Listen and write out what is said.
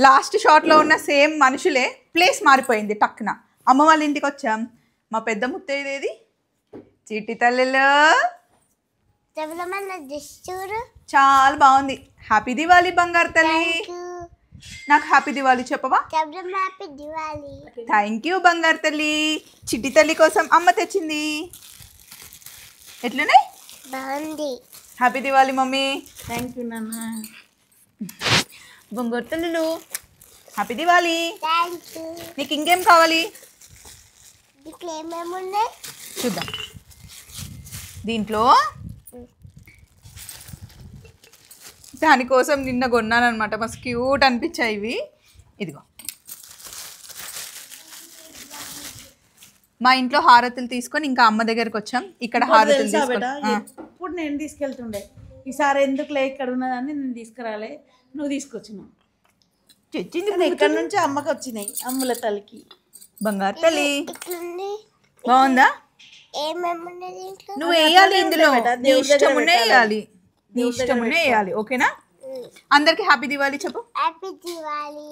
Last షాట్లో ఉన్న same మనుషులే, ప్లేస్ మారిపోయింది టక్కున. అమ్మ వాళ్ళ ఇంటికి వచ్చాం. మా పెద్ద ముత్తైదేది చిట్టి తల్లిలో చాలా బాగుంది. హ్యాపీ దివాళీ బంగారు తల్లి. నాకు హ్యాపీ దివాళీ చెప్పవా? థ్యాంక్ యూ బంగారు తల్లి. చిట్టి తల్లి కోసం అమ్మ తెచ్చింది. ఎట్లనే happy Diwali mummy. Thank you నాన్న. బంగారు తల్లులు హ్యాపీ దివాళీ. నీకు ఇంకేం కావాలి చూద్దాం. దీంట్లో దానికోసం నిన్న కొన్నాను అనమాట. మస్తు క్యూట్ అనిపించాయి ఇవి. ఇదిగో మా ఇంట్లో హారతులు తీసుకొని ఇంకా అమ్మ దగ్గరకు వచ్చాం. ఇక్కడ హారతులు ఇప్పుడు నేను తీసుకెళ్తుండే, ఈసారి ఎందుకులే ఇక్కడ ఉన్నదాన్ని నేను తీసుకురాలే, నువ్వు తీసుకొచ్చినావు. తెచ్చింది ఇక్కడ నుంచి అమ్మకి వచ్చినాయి, అమ్ముల తల్లికి. బంగారు తల్లి బాగుందా? నువ్వు వేయాలి ఇందులో, నీ ఇష్టమునే వేయాలి, నీ ఇష్టమునే వేయాలి. ఓకేనా? అందరికి హ్యాపీ దివాళీ చెప్పు. హ్యాపీ దివాళీ.